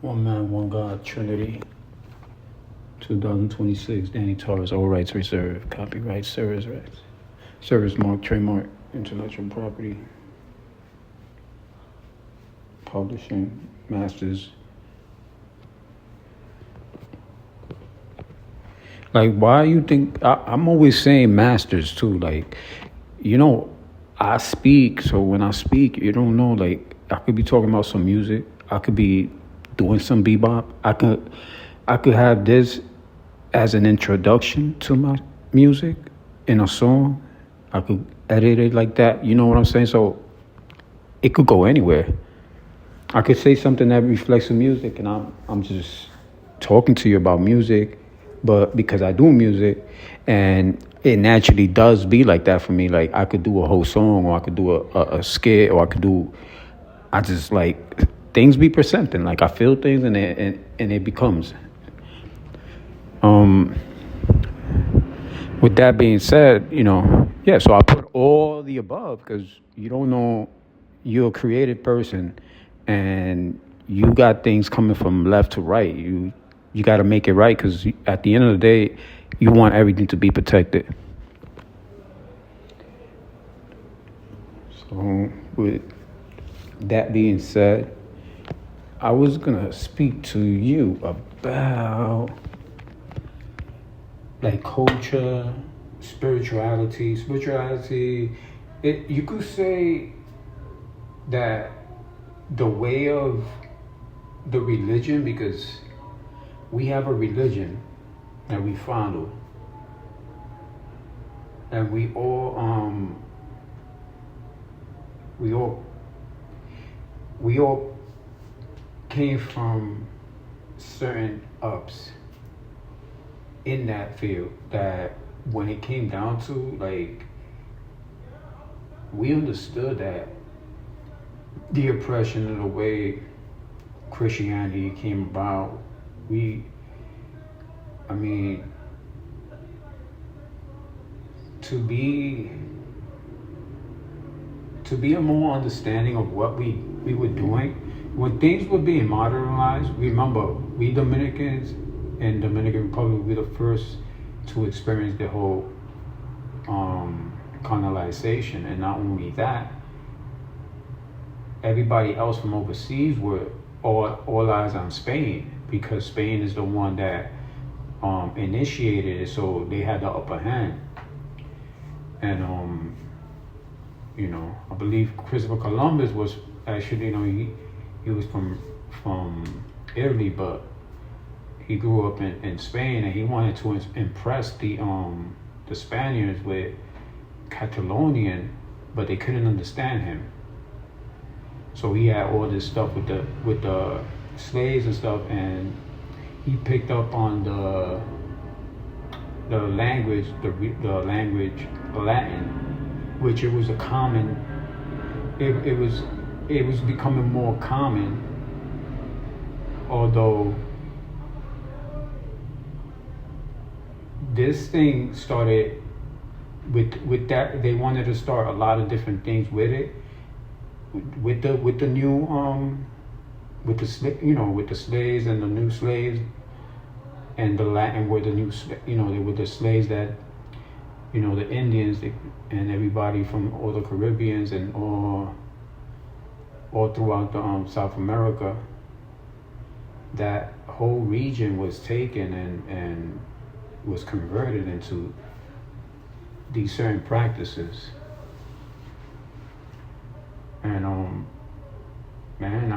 One Man, One God, Trinity, 2026, Danny Torres, all rights reserved, copyright, service rights, service mark, trademark, intellectual property, publishing, masters. Like, why you think, I'm always saying masters too, like, you know, I speak, so when I speak, you don't know, like, I could be talking about some music, I could be doing some bebop, I could have this as an introduction to my music in a song. I could edit it like that. You know what I'm saying? So it could go anywhere. I could say something that reflects the music, and I'm just talking to you about music, but because I do music, and it naturally does be like that for me. Like I could do a whole song, or I could do a skit, or I just like things be presenting. Like I feel things, and it becomes. Um, with that being said, yeah, so I put all the above because you don't know, you're a creative person and you got things coming from left to right. You got to make it right because at the end of the day, you want everything to be protected. So with that being said, I was going to speak to you about like culture, spirituality. You could say that the way of the religion, because we have a religion that we follow, and we all came from certain ups in that field, that when it came down to, like, we understood that the oppression of the way Christianity came about, to be a more understanding of what we were doing when things were being modernized. Remember, we Dominicans in Dominican Republic, we're the first to experience the whole colonization, and not only that, everybody else from overseas were all eyes on Spain, because Spain is the one that initiated it, so they had the upper hand. And I believe Christopher Columbus was actually, he was from Italy, but he grew up in Spain, and he wanted to impress the Spaniards with Catalonian, but they couldn't understand him. So he had all this stuff with the slaves and stuff, and he picked up on the language, the language Latin, which it was a common. It was becoming more common, although this thing started with that. They wanted to start a lot of different things with it, with the new with the slaves and the new slaves, and the Latin were the new they were the slaves that the Indians and everybody from all the Caribbeans and all throughout the South America. That whole region was taken and was converted into these certain practices. And man,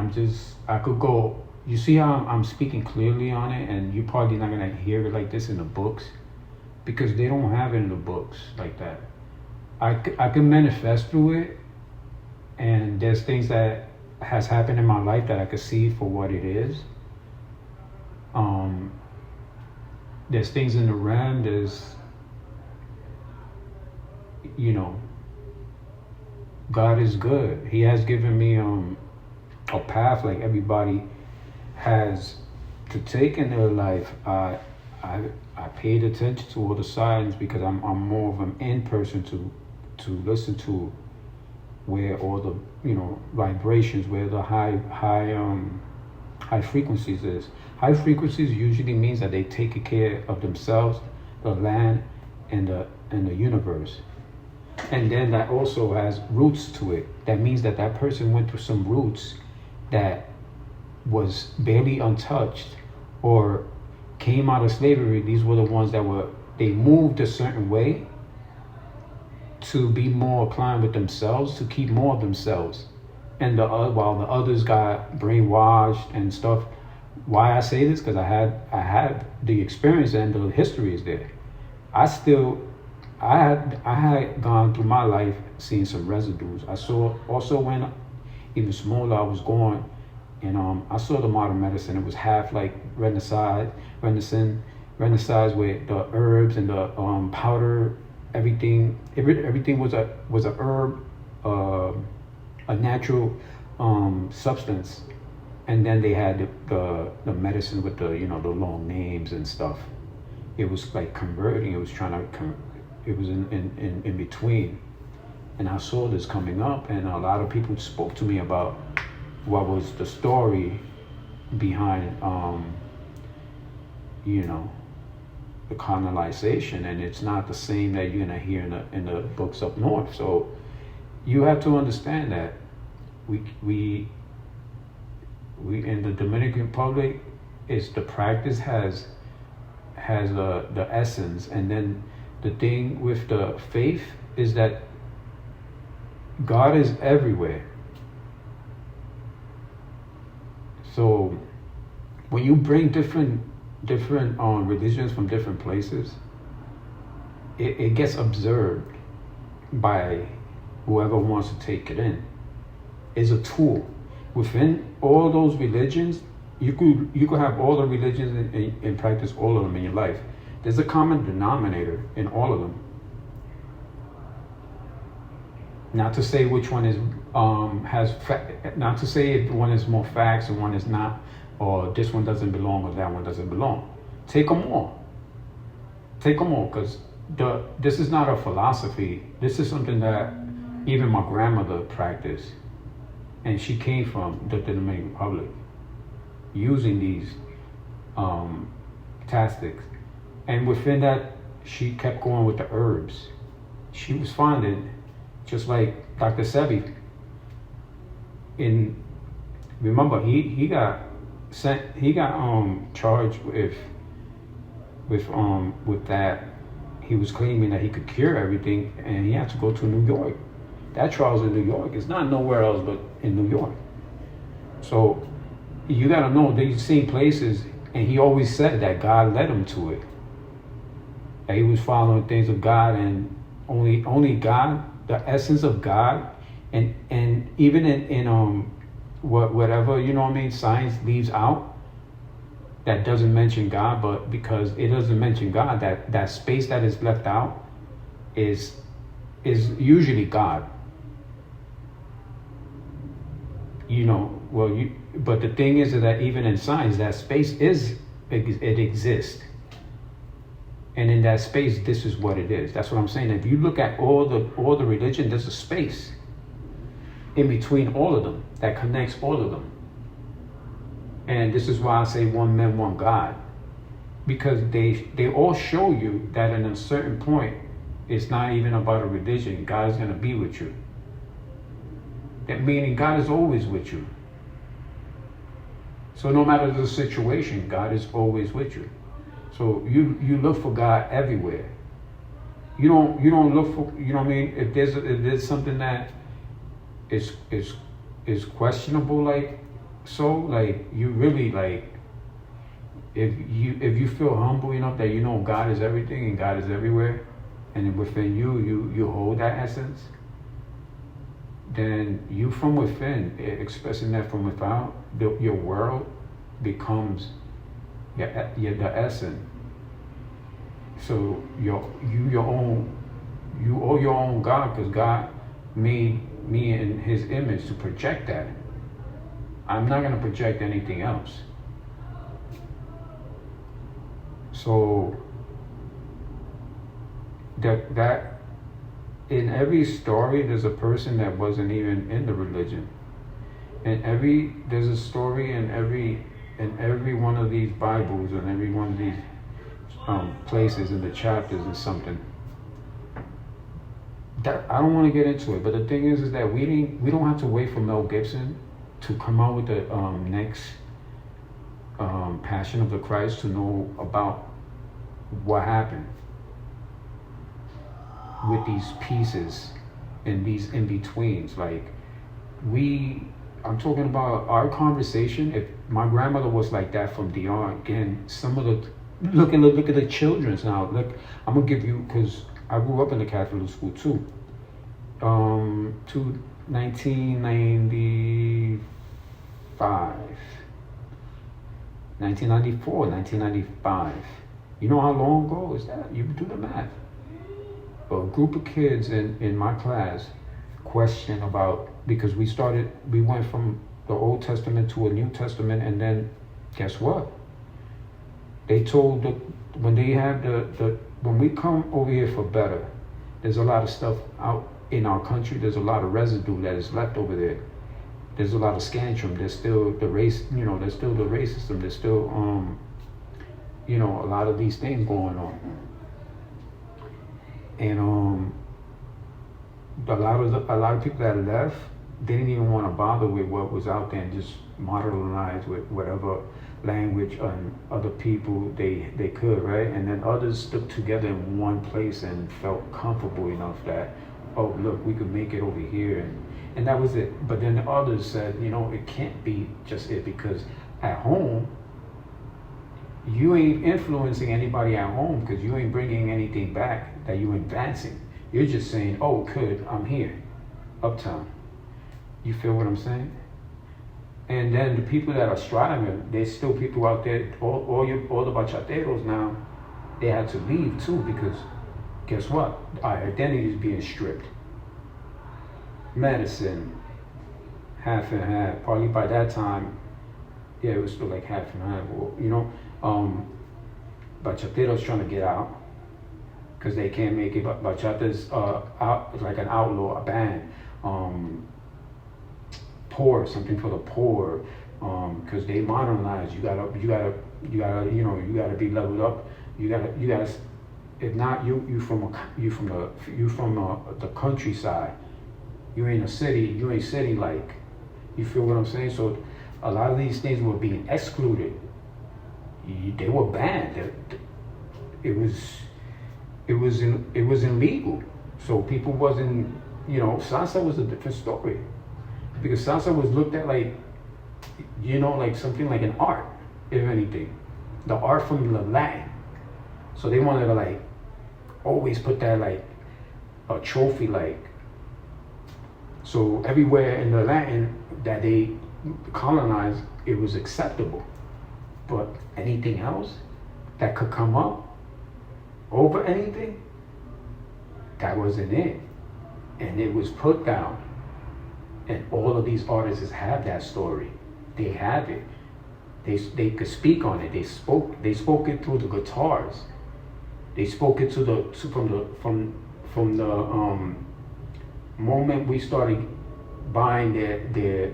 I could go. You see how I'm speaking clearly on it, and you're probably not gonna hear it like this in the books, because they don't have it in the books like that. I can manifest through it, and there's things that has happened in my life that I could see for what it is. There's things in the realm. There's, God is good. He has given me a path like everybody has to take in their life. I paid attention to all the signs because I'm more of an in person to listen to where all the vibrations, where the high high frequencies is. High frequencies usually means that they take care of themselves, the land, and the universe. And then that also has roots to it. That means that that person went through some roots that was barely untouched or came out of slavery. These were the ones that they moved a certain way to be more aligned with themselves, to keep more of themselves. And while the others got brainwashed and stuff. Why I say this? Because I had the experience and the history is there. I had gone through my life seeing some residues. I saw also when even smaller I was going, and I saw the modern medicine. It was half like Renaissance with the herbs and the powder, everything. Everything was a herb, a natural substance. And then they had the medicine with the long names and stuff. It was like converting. It was it was in between. And I saw this coming up, and a lot of people spoke to me about what was the story behind the colonization, and it's not the same that you're gonna hear in the books up north. So you have to understand that we in the Dominican Republic, is the practice has the essence, and then the thing with the faith is that God is everywhere. So when you bring different religions from different places, it gets observed by whoever wants to take it in. It's a tool. Within all those religions, you could have all the religions and practice all of them in your life. There's a common denominator in all of them. Not to say which one is not to say if one is more facts and one is not, or this one doesn't belong or that one doesn't belong. Take them all. Take them all, because this is not a philosophy. This is something that even my grandmother practiced. And she came from the Dominican Republic using these tactics. And within that, she kept going with the herbs. She was finding, just like Dr. Sebi, remember he got charged with that. He was claiming that he could cure everything, and he had to go to New York. That trial's in New York. It's not nowhere else but in New York. So you gotta know these same places, and he always said that God led him to it. That he was following things of God, and only God, the essence of God, and even in whatever science leaves out, that doesn't mention God, but because it doesn't mention God, that space that is left out is usually God. But the thing is that even in science, that space it exists. And in that space, this is what it is. That's what I'm saying. If you look at all the religion, there's a space in between all of them that connects all of them. And this is why I say one man, one God. Because they all show you that in a certain point, it's not even about a religion. God is going to be with you. That meaning God is always with you. So no matter the situation, God is always with you. So you look for God everywhere. You don't look for, if there's something that is questionable, like you really if you feel humble enough that God is everything and God is everywhere, and within you hold that essence, then you from within, expressing that from without, your world becomes the essence. So you owe your own God, because God made me in His image to project that. I'm not going to project anything else. So that in every story, there's a person that wasn't even in the religion. And there's a story in every in every one of these Bibles and every one of these places in the chapters is something that I don't want to get into it. But the thing is that we don't have to wait for Mel Gibson to come out with the next Passion of the Christ to know about what happened with these pieces and these in-betweens. Like I'm talking about our conversation. If my grandmother was like that from DR, again, some of the look at the children's now. Look, I'm gonna give you, because I grew up in the Catholic school too. To 1995, 1994, 1995. You know how long ago is that? You do the math. A group of kids in my class questioned about, because we went from the Old Testament to a New Testament, and then guess what? They told when they have when we come over here for better, there's a lot of stuff out in our country. There's a lot of residue that is left over there. There's a lot of scantrum. There's still the race, there's still the racism. There's still a lot of these things going on. And a lot of people that left, they didn't even want to bother with what was out there and just modernize with whatever language and other people they could, right? And then others stuck together in one place and felt comfortable enough that, oh look, we could make it over here, and that was it. But then the others said, it can't be just it, because at home you ain't influencing anybody at home, because you ain't bringing anything back that you advancing. You're just saying, oh good, I'm here, uptown. You feel what I'm saying? And then the people that are striving, there's still people out there, all the bachateros now, they had to leave too, because guess what? Our identity is being stripped. Medicine, half and half. Probably by that time, yeah, it was still like half and half. Bachateros trying to get out because they can't make it. But bachatas out like an outlaw, a ban. Poor, something for the poor, because they modernize. You gotta be leveled up. You gotta. If not, you from the countryside. You ain't a city. You ain't city like. You feel what I'm saying? So a lot of these things were being excluded. They were banned. It was illegal. So people wasn't. Salsa was a different story, because salsa was looked at like, like something like an art, if anything, the art from the Latin. So they wanted to like always put that like a trophy, like, so everywhere in the Latin that they colonized, it was acceptable. But anything else that could come up over anything, that wasn't it. And it was put down. And all of these artists have that story. They have it. They could speak on it. They spoke it through the guitars. They spoke it from the moment we started buying the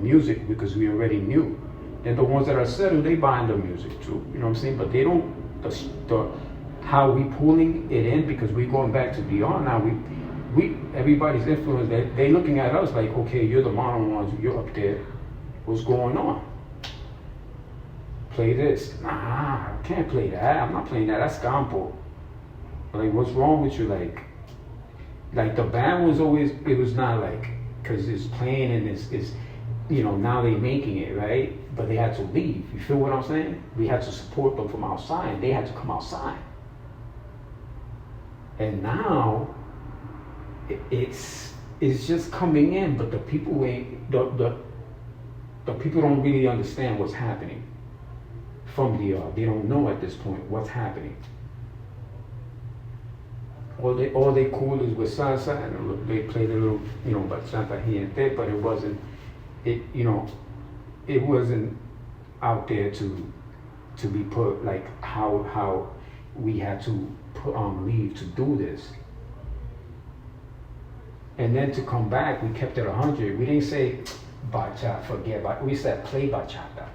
music, because we already knew. And the ones that are settled, they buying the music too. You know what I'm saying? But they don't how we pulling it in, because we going back to DR now. We everybody's influence. They looking at us like, okay, you're the modern ones. You're up there. What's going on? Play this. Nah, I can't play that. I'm not playing that. That's Campo. Like, what's wrong with you? Like the band was always, it was not like, because it's playing and it's now they making it, right? But they had to leave. You feel what I'm saying? We had to support them from outside. They had to come outside. And now it's just coming in, but the people ain't the people don't really understand what's happening from DR. They don't know at this point what's happening. All they cool is with salsa, and they played a little, bachata here and there, but it wasn't out there to be put like how we had to leave to do this. And then to come back, we kept it 100. We didn't say bachata, forget, but we said play bachata.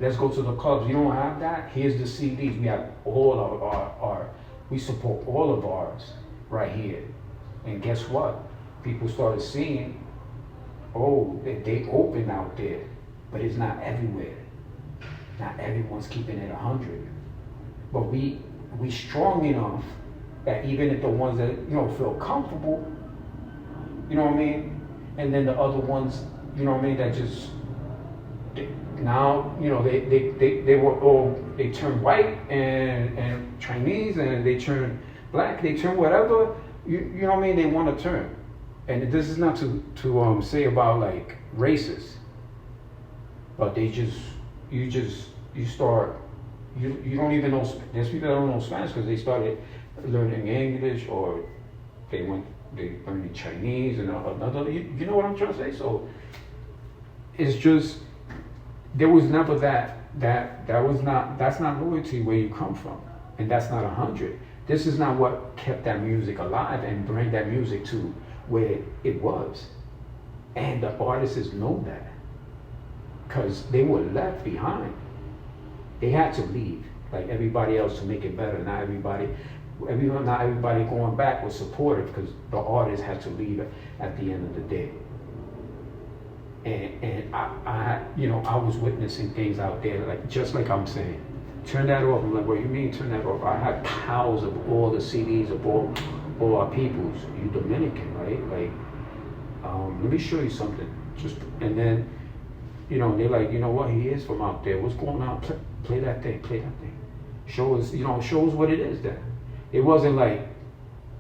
Let's go to the clubs. You don't have that? Here's the CDs. We have all of our we support all of ours right here. And guess what? People started seeing, oh, they open out there, but it's not everywhere. Not everyone's keeping it 100. But we strong enough that even if the ones that, feel comfortable, you know what I mean? And then the other ones, you know what I mean, that just, now, they were all, they turn white and Chinese, and they turn black, they turn whatever, you know what I mean, they want to turn. And this is not to say about like races, but you don't even know, there's people that don't know Spanish because they started learning English, or they learning Chinese and another, you know what I'm trying to say? So it's just, there was never that's not loyalty where you come from, and that's not 100. This is not what kept that music alive and bring that music to where it was. And the artists know that, because they were left behind. They had to leave, like everybody else, to make it better. Not everybody going back was supportive, because the artists had to leave at the end of the day. And I was witnessing things out there, like just like I'm saying, turn that off. I'm like, what do you mean turn that off? I had piles of all the CDs of all our peoples. You Dominican, right? Like, let me show you something. And then, they're like, you know what? He is from out there. What's going on? Play that thing. Show us what it is. Then it wasn't like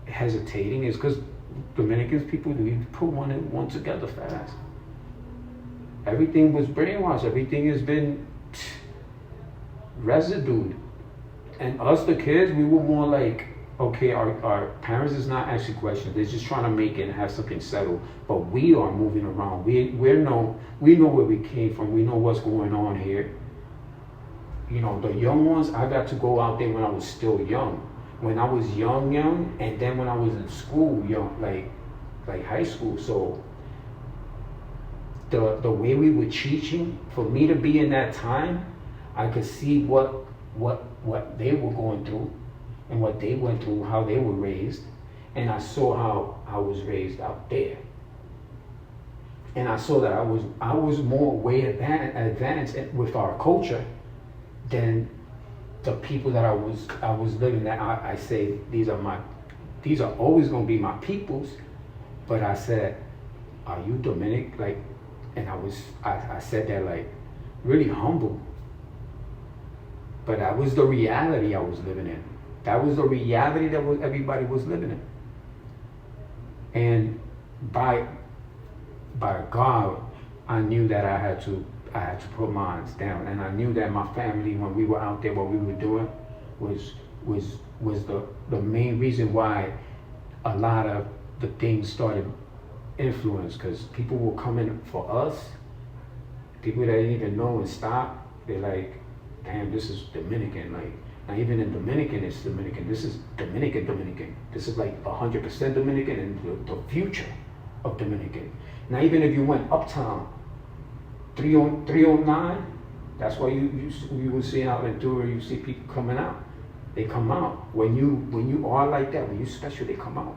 hesitating. It's because Dominicans people, we put one together fast. Everything was brainwashed. Everything has been residue. And us, the kids, we were more like, okay, our parents is not asking questions. They're just trying to make it and have something settled. But we are moving around. We know where we came from. We know what's going on here. The young ones, I got to go out there when I was still young. When I was young, and then when I was in school, young, like high school. So the way we were teaching, for me to be in that time, I could see what they were going through and what they went through, how they were raised, and I saw how I was raised out there. And I saw that I was more way advanced with our culture than the people that I was living. That I say these are always gonna be my peoples, but I said, are you Dominic? Like, and I said that like really humble. But that was the reality I was living in. That was the reality that everybody was living in. And by God, I knew that I had to put mine down, and I knew that my family, when we were out there, what we were doing was the main reason why a lot of the things started influence, because people were coming for us, people that didn't even know, and stop. They're like, damn, this is Dominican. Like, not even in Dominican, it's Dominican. This is Dominican. This is like 100% Dominican, and the future of Dominican. Now, even if you went uptown, 309, that's why you were seeing out in Ventura, you see people coming out. They come out. When you are like that, when you special, they come out.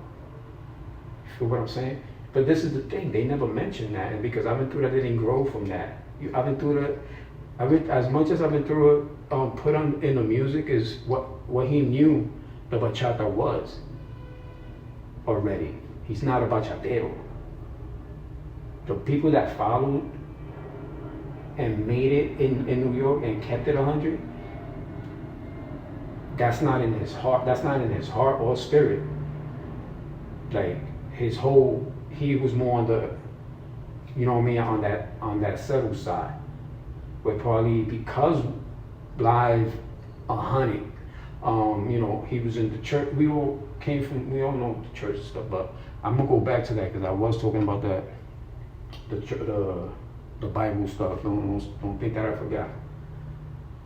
You feel what I'm saying? But this is the thing, they never mentioned that, and because I've been through that, they didn't grow from that. As much as I've been through it, put on in the music is what he knew the bachata was already. He's not a bachatero. The people that followed and made it in New York and kept it 100, that's not in his heart. That's not in his heart or spirit. Like he was more on the, on that subtle side. Where probably because Blythe 100, he was in the church. We all know the church stuff, but I'm gonna go back to that because I was talking about the Bible stuff. Don't think that I forgot.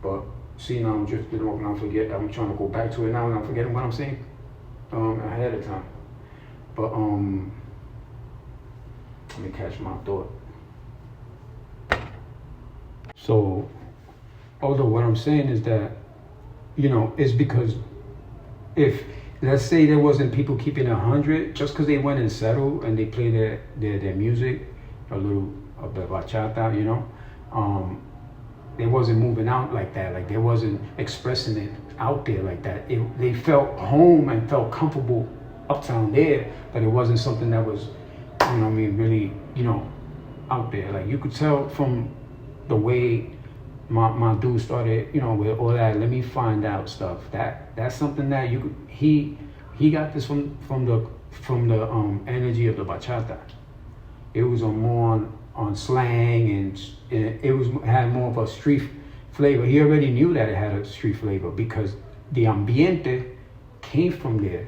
But see, now I'm drifting off and I'm trying to go back to it now, and I'm forgetting what I'm saying ahead of time. But let me catch my thought. So Although what I'm saying is that, it's because if, let's say there wasn't people keeping 100, just because they went and settled and they play their music, a little of the bachata, they wasn't moving out like that. Like they wasn't expressing it out there like that. They felt home and felt comfortable uptown there, but it wasn't something that was, really, out there. Like you could tell from the way my dude started, with all that let me find out stuff. That's something that you could, he got this from the energy of the bachata. It was more on slang, and it had more of a street flavor. He already knew that it had a street flavor because the ambiente came from there.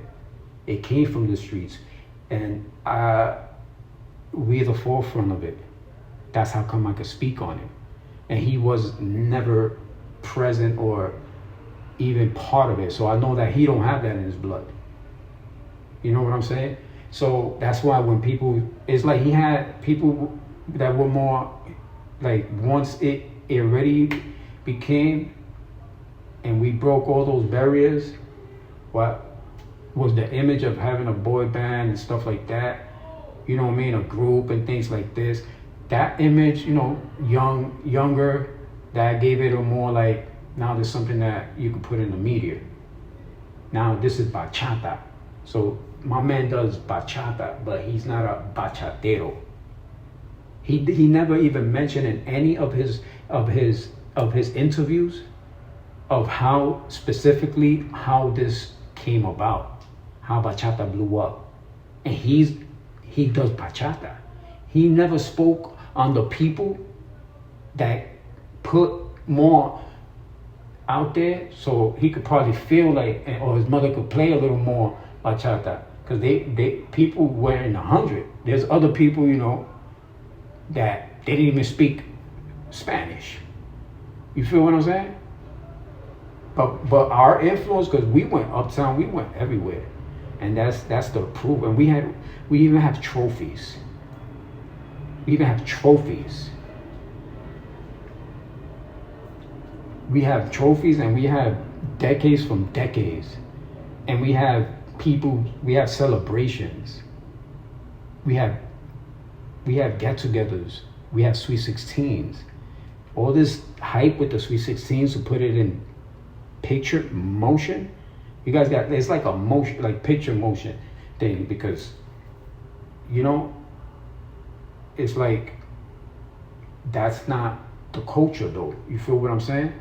It came from the streets, and we're the forefront of it. That's how come I could speak on it. And he was never present or even part of it. So I know that he don't have that in his blood. You know what I'm saying? So that's why when people, it's like he had people that were more like, once it already became, and we broke all those barriers, what was the image of having a boy band and stuff like that, you know what I mean, a group and things like this. That image, younger, that gave it a more like, now there's something that you could put in the media. Now this is bachata. So my man does bachata, but he's not a bachatero. He never even mentioned in any of his interviews of how specifically how this came about, how bachata blew up. And he does bachata. He never spoke on the people that put more out there, so he could probably feel like, or his mother could play a little more bachata, because they people were in 100. There's other people, that they didn't even speak Spanish. You feel what I'm saying? But our influence, because we went uptown, we went everywhere, and that's the proof. And we even have trophies. We even have trophies. We have trophies, and we have decades from decades. And we have people, we have celebrations. We have get-togethers. We have Sweet 16s. All this hype with the Sweet 16s to put it in picture motion. You guys got, it's like a motion, like picture motion thing, because, it's like, that's not the culture though. You feel what I'm saying?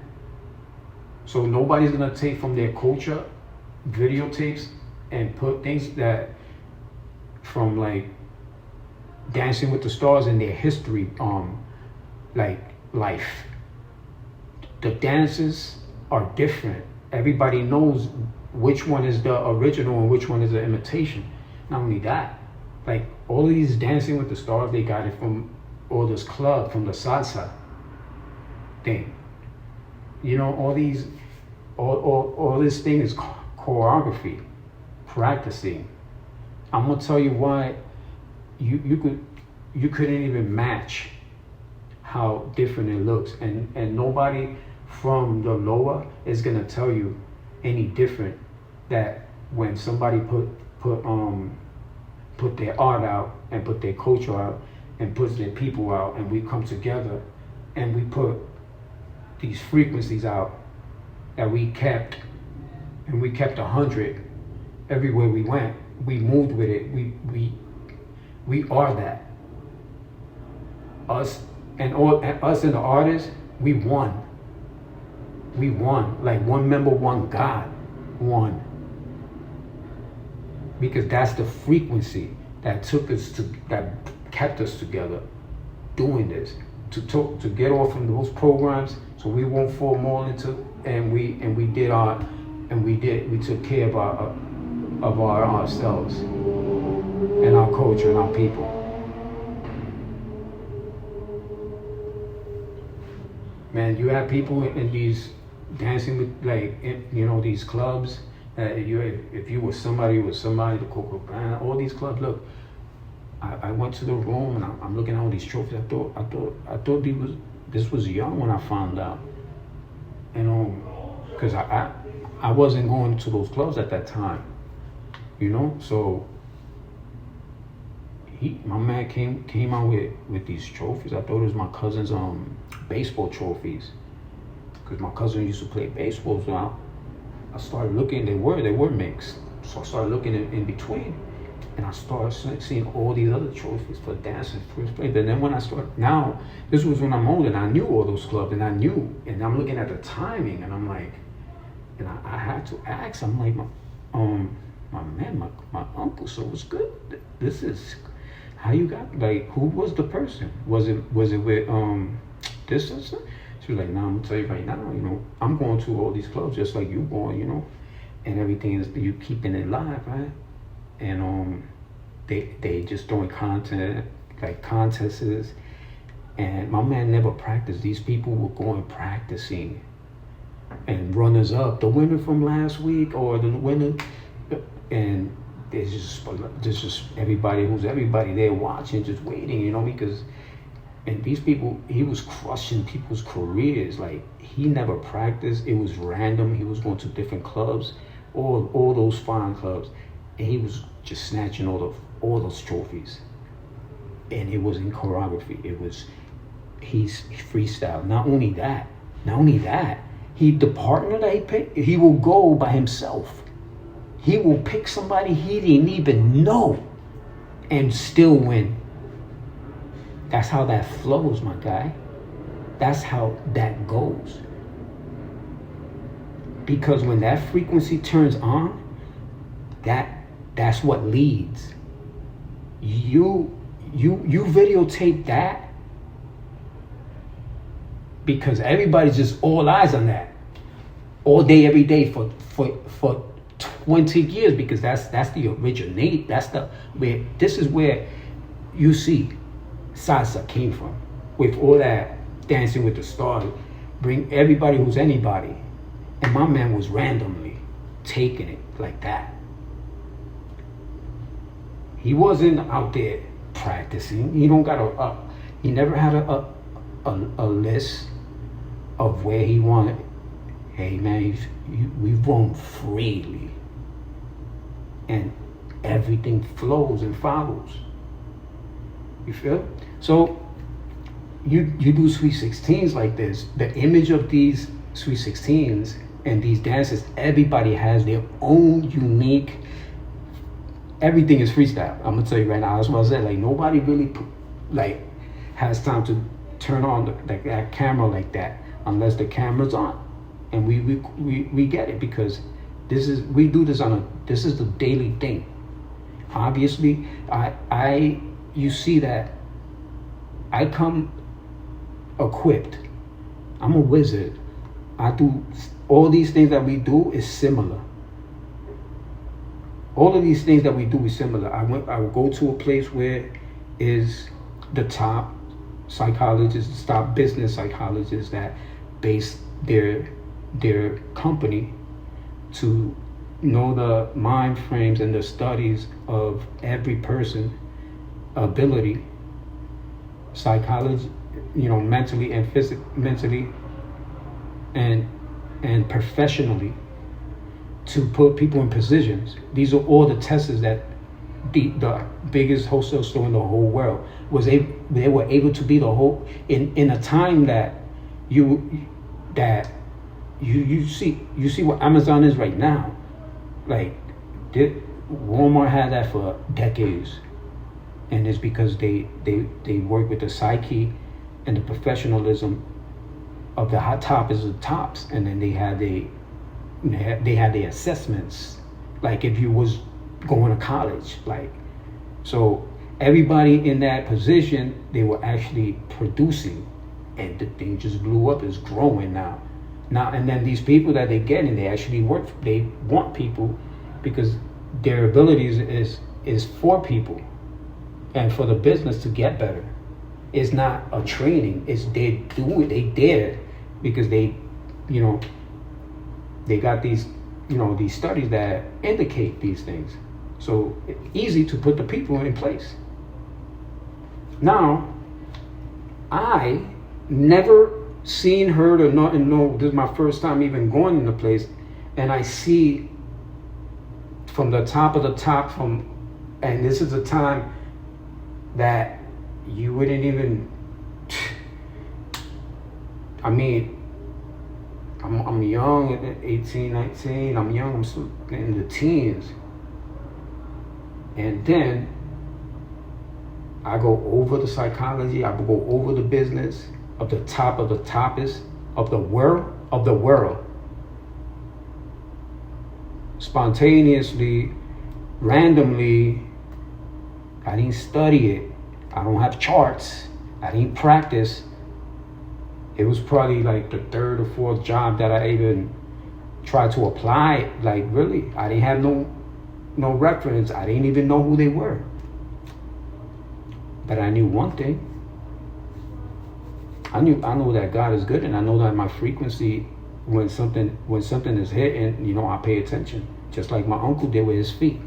So nobody's gonna take from their culture videotapes and put things that from like Dancing with the Stars in their history, like life. The dances are different. Everybody knows which one is the original and which one is the imitation. Not only that, like all of these Dancing with the Stars, they got it from all this club, from the salsa thing. All these, all this thing is choreography, practicing. I'm gonna tell you why you couldn't even match how different it looks, and nobody from the lower is gonna tell you any different. That when somebody put their art out and put their culture out and puts their people out, and we come together and we put these frequencies out that we kept, and we kept 100 everywhere we went. We moved with it. We are that. Us and the artists, we won. We won. Like one member, one God, one. Because that's the frequency that that kept us together, doing this, to get off from those programs, so we won't fall more into, and we took care of ourselves and our culture and our people. Man, you have people in these dancing with, like, these clubs. If you were somebody, the Coco Band, all these clubs. Look, I went to the room and I'm looking at all these trophies. I thought this was young when I found out. And because I wasn't going to those clubs at that time, so my man came out with these trophies. I thought it was my cousin's baseball trophies, because my cousin used to play baseball. So I started looking. They were mixed. So I started looking in between, and I started seeing all these other trophies for dancing first place. But then when I started, now this was when I'm older, and I knew all those clubs, and I'm looking at the timing, and I'm like, and I had to ask. I'm like, my man, my uncle. So it's good. This is how you got, like, who was the person? Was it with this and stuff? She was like, nah, I'm gonna tell you right now, I'm going to all these clubs just like you going, and everything is you keeping it live, right? And they just doing content, like contests, and my man never practiced. These people were going practicing, and runners up, the winner from last week or the winner, and there's just everybody there watching, just waiting, because, and these people, he was crushing people's careers. Like, he never practiced. It was random. He was going to different clubs, all those fine clubs, and he was just snatching all those trophies. And it was in choreography. He's freestyle. Not only that, the partner that he picked, he will go by himself. He will pick somebody he didn't even know and still win. That's how that flows, my guy. That's how that goes. Because when that frequency turns on, that's what leads. You videotape that because everybody's just all eyes on that all day, every day for 20 years, because that's the originate. This is where you see salsa came from, with all that Dancing with the Stars. Bring everybody who's anybody, and my man was randomly taking it like that. He wasn't out there practicing. He don't got he never had a list of where he wanted. Hey man, we've roamed freely, and everything flows and follows. You feel? So you do Sweet 16s like this. The image of these Sweet 16s and these dances, everybody has their own unique. Everything is freestyle. I'm gonna tell you right now. That's what I said. Like, nobody really has time to turn on that camera like that unless the camera's on, and we get it, because we do this this is the daily thing. Obviously, you see that I come equipped. I'm a wizard. I do all these things that we do is similar. All of these things that we do is similar. I will go to a place where is the top psychologists, the top business psychologists that base their company to know the mind frames and the studies of every person, ability, psychology, mentally and mentally and professionally, to put people in positions. These are all the tests that the biggest wholesale store in the whole world they were able to be the whole in a time that you see what Amazon is right now. Like, Walmart had that for decades, and it's because they work with the psyche and the professionalism of the hot top is the tops, and then they had the assessments, like if you was going to college, like, so everybody in that position, they were actually producing, and the thing just blew up. It's growing now, and then these people that they get in, they actually work. They want people because their abilities is for people and for the business to get better. It's not a training. It's they do it. They dare because they got these these studies that indicate these things. So it's easy to put the people in place. Now, I never seen, heard, or not, and know this is my first time even going in the place, and I see from the top of the top, and this is a time that you wouldn't even, I mean, I'm young, 18, 19, I'm young, I'm still in the teens. And then I go over the psychology, I go over the business of the top of the toppest of the world. Spontaneously, randomly, I didn't study it. I don't have charts. I didn't practice. It was probably like the third or fourth job that I even tried to apply. Like really, I didn't have no reference. I didn't even know who they were. But I knew one thing. I know that God is good, and I know that my frequency, when something is hitting, I pay attention. Just like my uncle did with his feet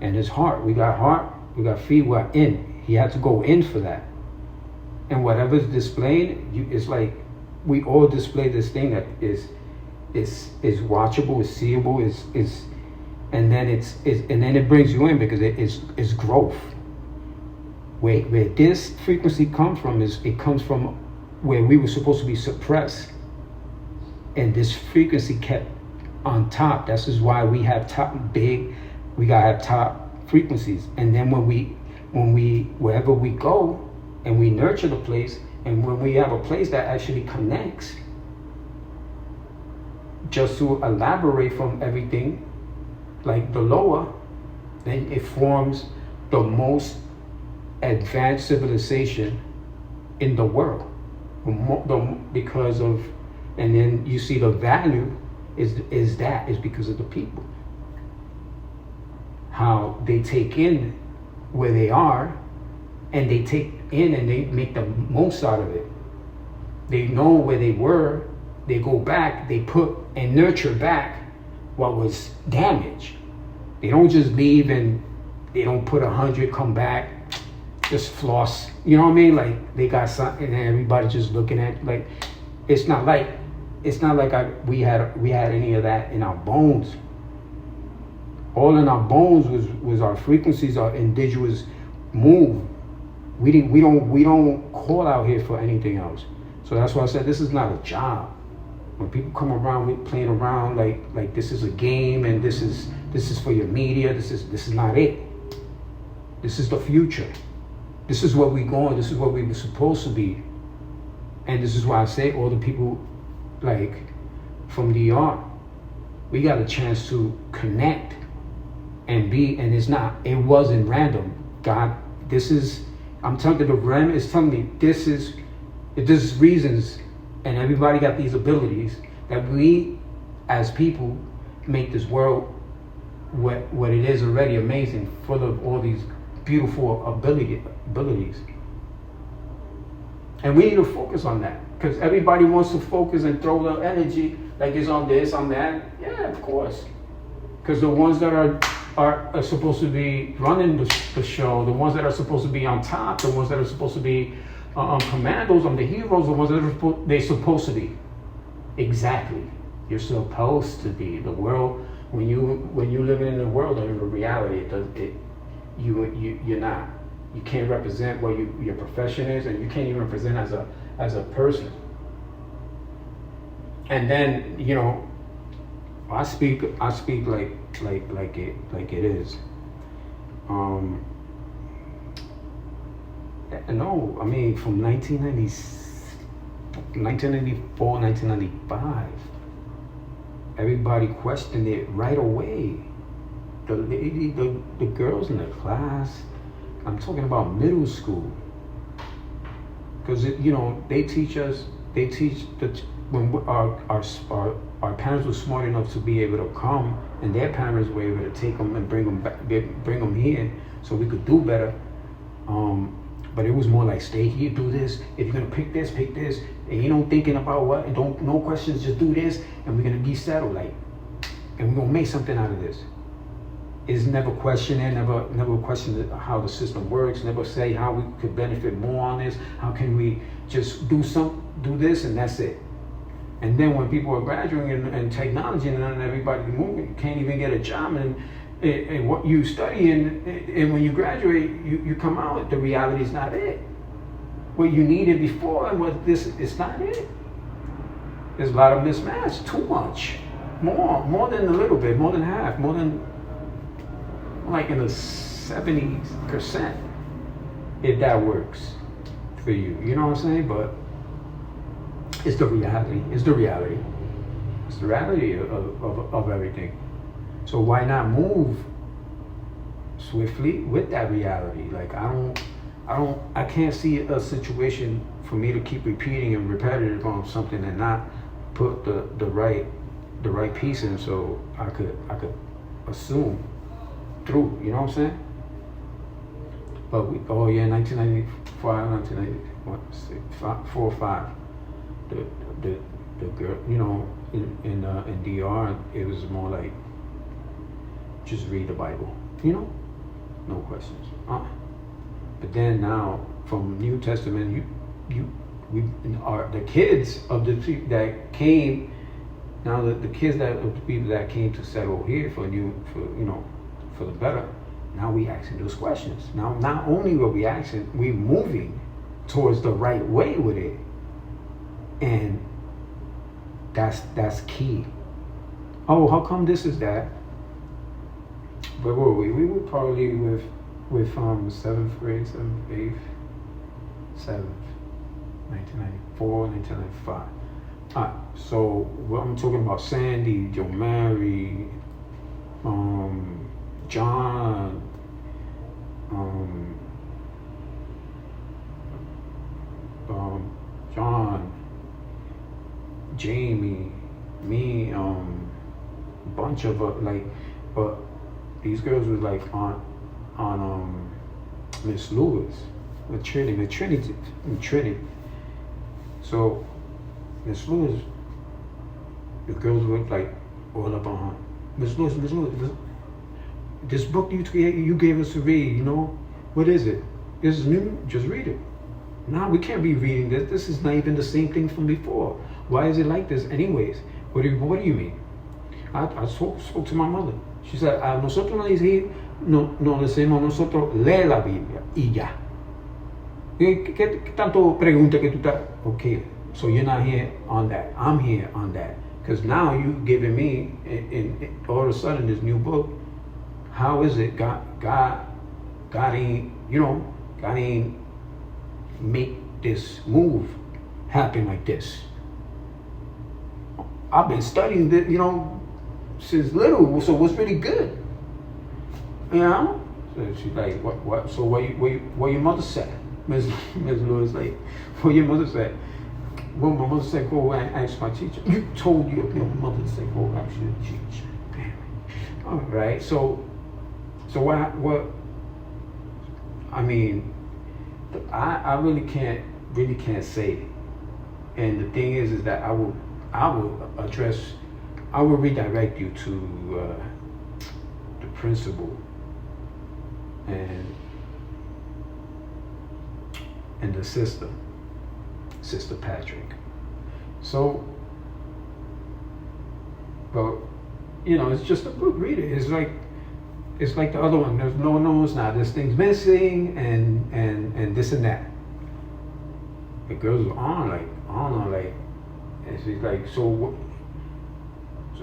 and his heart. We got feet, we're in. He had to go in for that. And whatever's displayed, it's like we all display this thing that is watchable, is seeable, and then it brings you in because it's growth. Where this frequency comes from it comes from where we were supposed to be suppressed, and this frequency kept on top. This is why we have we gotta have top frequencies. And then when we wherever we go and we nurture the place, and when we have a place that actually connects, just to elaborate from everything, like the lower, then it forms the most advanced civilization in the world, because of, and then you see the value is because of the people, how they take in where they are, and they take in and they make the most out of it. They know where they were, they go back, they put and nurture back what was damaged. They don't just leave and they don't put 100, come back, just floss. You know what I mean? Like they got something and everybody just looking at, like, it's not like we had any of that in our bones. All in our bones was our frequencies, our indigenous move. We don't call out here for anything else. So that's why I said this is not a job. When people come around with playing around like this is a game and this is for your media, this is not it. This is the future. This is where we're going. This is what we were supposed to be. And this is why I say all the people like from DR, we got a chance to connect and be, and it wasn't random. God, I'm telling you, the realm is telling me this is reasons, and everybody got these abilities that we as people make this world what it is already amazing, full of all these beautiful abilities. And we need to focus on that, because everybody wants to focus and throw their energy like it's on this, on that. Yeah, of course. Because the ones that are supposed to be running the show, the ones that are supposed to be on top, the ones that are supposed to be commandos, on the heroes, the ones that they're supposed to be. Exactly. You're supposed to be. The world, when you're living in the world and in the reality, you're not. You can't represent what your profession is, and you can't even represent as a person. And then I speak like it is. No, I mean from 1994, 1995, everybody questioned it right away. The girls in the class, I'm talking about middle school, because they teach that when our parents were smart enough to be able to come, and their parents were able to take them and bring them back, bring them here, so we could do better. But it was more like, stay here, do this. If you're gonna pick this, and you don't thinking about what, and don't, no questions, just do this, and we're gonna be settled, like, and we're gonna make something out of this. is never questioning, never question how the system works, never say how we could benefit more on this, how can we just do this and that's it. And then when people are graduating in technology and then everybody moving, you can't even get a job and what you study and when you graduate, you come out, the reality is not it. What you needed before and what this is not it. There's a lot of mismatch, too much. More than a little bit, more than half, more than like in the 70%, if that works for you. You know what I'm saying? But it's the reality. It's the reality. It's the reality of everything. So why not move swiftly with that reality? Like I can't see a situation for me to keep repeating and repetitive on something and not put the right piece in, so I could assume through. You know what I'm saying? But 1995, 1994 or 5. The girl, you know, in DR, it was more like just read the Bible, you know, no questions. But then now from New Testament, we are the kids of the people that came. Now the kids of the people that came to settle here for the better. Now we asking those questions. Now not only are we asking, we moving towards the right way with it. And that's key. Oh, how come this is that? Where were we? We were probably with 7th grade, 7th, 8th, 7th, 1994, 1995. Alright, so what I'm talking about: Sandy, Joe Mary, John, Jamie, me, bunch of but these girls was like on Miss Lewis with Trinity. So Miss Lewis, the girls were like all up on her. Miss Lewis, this book you gave us to read, you know, what is it? This is new, just read it. Nah, we can't be reading this. This is not even the same thing from before. Why is it like this anyways? What do you mean? I spoke to my mother. She said, a nosotros no decimos nosotros lee la Biblia y ya. ¿Qué tanto pregunta que tú estás? Okay, so you're not here on that. I'm here on that. Because now you giving me, in all of a sudden, this new book. How is it God ain't make this move happen like this? I've been studying this, since little, so what's really good? You know? So she's like, what? So what your mother said? Ms. Lewis, like, what your mother said? Well, my mother said, go and ask my teacher. You told your mother to say, go ask your teacher. Damn it. All right, so what? I mean, I really can't say. And the thing is that I will redirect you to the principal and the sister Patrick. So, well, it's just a book. Read it. It's like the other one. There's no, it's not. This thing's missing, and this and that. The girls are on like, and she's like, so what?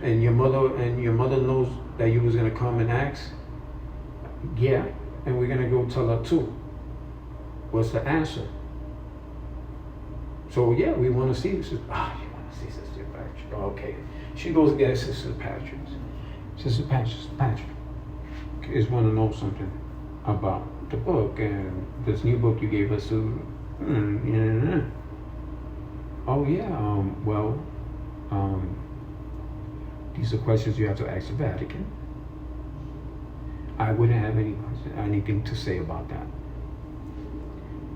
And your mother knows that you was gonna come and ask. Yeah, and we're gonna go tell her too. What's the answer? So yeah, we want to see this. You want to see Sister Patrick? Okay. She goes to get Sister Patrick. Sister Patrick is want to know something about the book and this new book you gave us. Oh yeah. These are questions you have to ask the Vatican. I wouldn't have anything to say about that.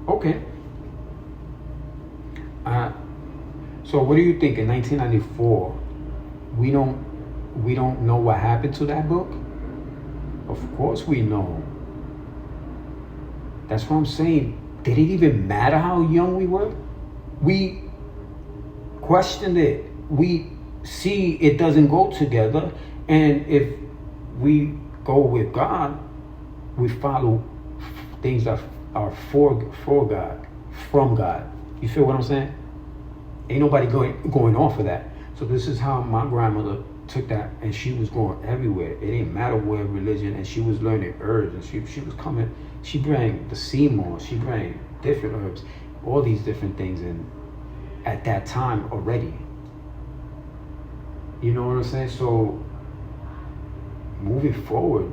Okay. So what do you think? In 1994, we don't know what happened to that book. Of course we know. That's what I'm saying. Did it even matter how young we were? We questioned it. We see it doesn't go together. And if we go with God, we follow things that are for God, from God. You feel what I'm saying? Ain't nobody going off of that. So this is how my grandmother took that, and she was going everywhere. It didn't matter where religion, and she was learning herbs, and she was coming. She bring the sea moss, she bring different herbs, all these different things, and at that time already. You know what I'm saying? So moving forward,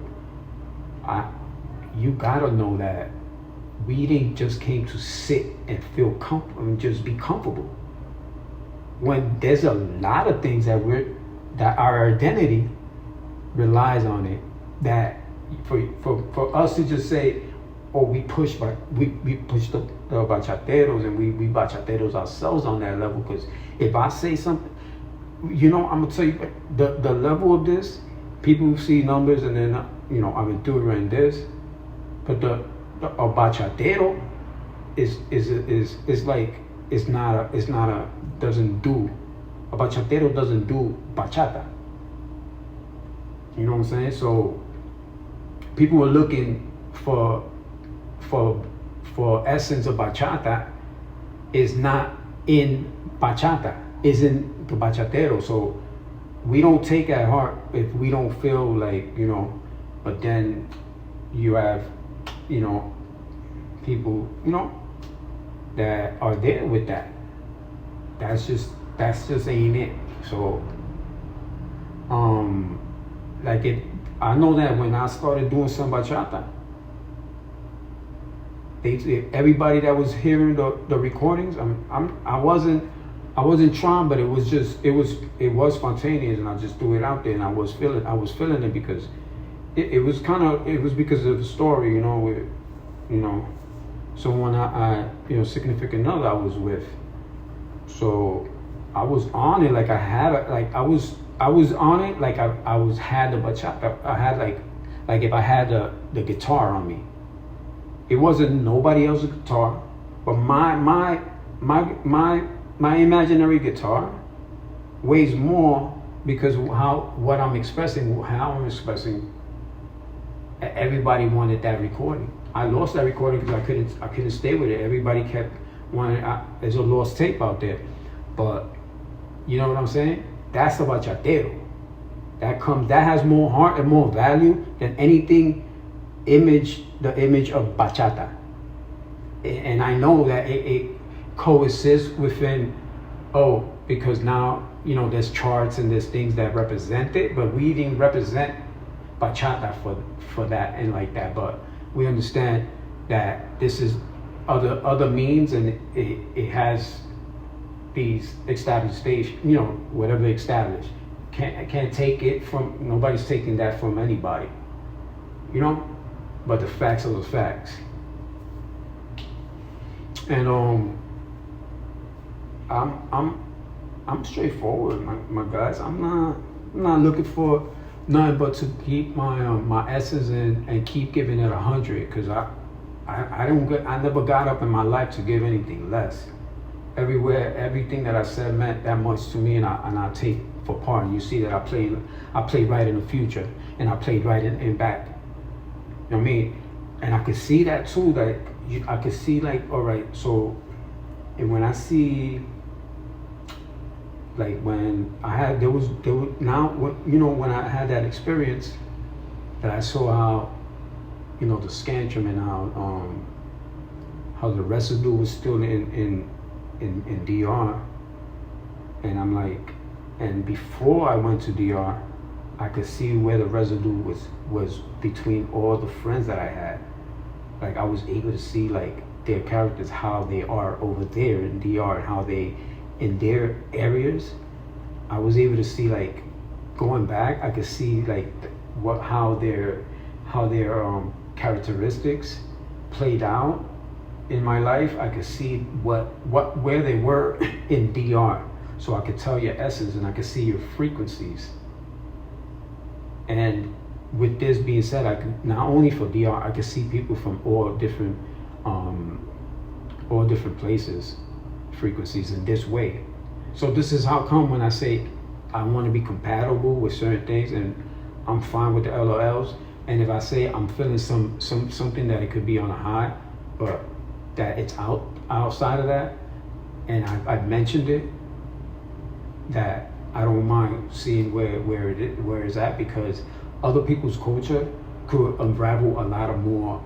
you gotta know that we didn't just came to sit and feel comfortable and just be comfortable. When there's a lot of things that our identity relies on it, that for us to just say, oh, we push the bachateros, and we bachateros ourselves on that level. Because if I say something, I'm gonna tell you the level of this. People see numbers, and then I'm enduring this, but a bachatero is like a bachatero doesn't do bachata. You know what I'm saying? So people were looking for essence of bachata is not in bachata, is in the bachatero. So we don't take at heart if we don't feel like, but then you have, people, that are there with that. That's just ain't it. So, I know that when I started doing some bachata, everybody that was hearing the recordings, I wasn't trying, but it was spontaneous, and I just threw it out there, and I was feeling it because it was because of the story, with, someone I significant other I was with. So I was on it, like I had I was on it, like I had the bachata. I had like if I had the guitar on me. It wasn't nobody else's guitar, but my imaginary guitar weighs more because what I'm expressing, how I'm expressing. Everybody wanted that recording. I lost that recording because I couldn't stay with it. Everybody kept wanting. There's a lost tape out there, but you know what I'm saying? That's a bachatero. That has more heart and more value than anything. The image of bachata, and I know that it coexists within. Because now there's charts and there's things that represent it, but we didn't represent bachata for that and like that. But we understand that this is other means, and it has these established stage, whatever established. Can't take it from, nobody's taking that from anybody, but the facts are the facts. And I'm straightforward, my guys. I'm not looking for nothing but to keep my essence and keep giving it 100, because I never got up in my life to give anything less. Everything that I said meant that much to me, and I take for part. And you see that I played right in the future, and I played right in back. You know what I mean? And I could see that too. I could see all right. So, and when I see, when I had when I had that experience, that I saw how, the scantrum and how the residue was still in DR, and I'm like, and before I went to DR, I could see where the residue was between all the friends that I had. I was able to see their characters, how they are over there in DR, and how they in their areas. I was able to see going back. I could see how their characteristics played out in my life. I could see where they were in DR, so I could tell your essence, and I could see your frequencies. And with this being said, I can not only for DR, I can see people from all different places, frequencies in this way. So this is how come when I say I want to be compatible with certain things, and I'm fine with the LOLs. And if I say I'm feeling something that it could be on a high, but that it's outside of that, and I've mentioned it, that I don't mind seeing where it's at, because other people's culture could unravel a lot of more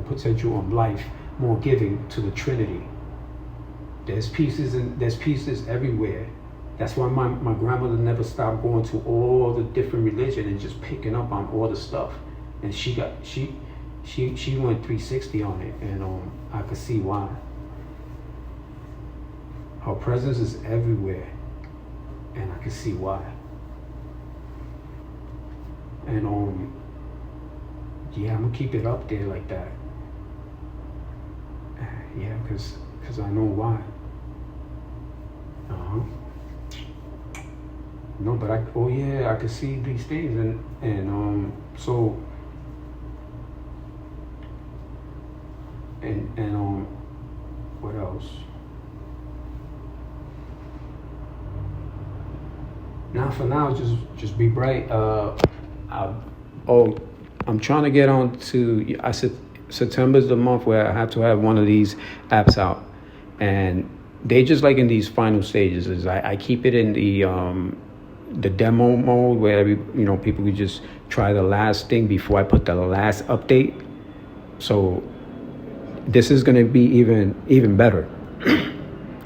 potential on life, more giving to the Trinity. There's pieces everywhere. That's why my grandmother never stopped going to all the different religion and just picking up on all the stuff. And she went 360 on it, and I could see why. Her presence is everywhere, and I can see why. And yeah, I'm gonna keep it up there like that. Yeah, because I know why. No, but I can see these things, and so and what else? Now for now, just be bright. I'm trying to get on to. I said September's the month where I have to have one of these apps out, and they just like in these final stages. Is I keep it in the demo mode where people could just try the last thing before I put the last update. So this is gonna be even better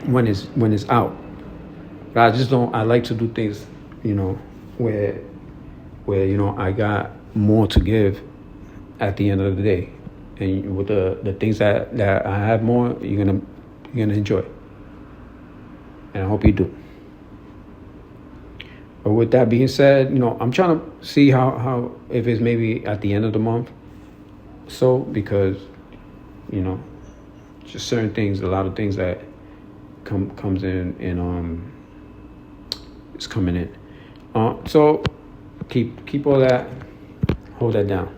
when it's out. But I like to do things, where I got more to give at the end of the day. And with the things that I have more, you're gonna enjoy. And I hope you do. But with that being said, I'm trying to see how if it's maybe at the end of the month. So because, just certain things, a lot of things that comes in and it's coming in. So keep all that, hold that down.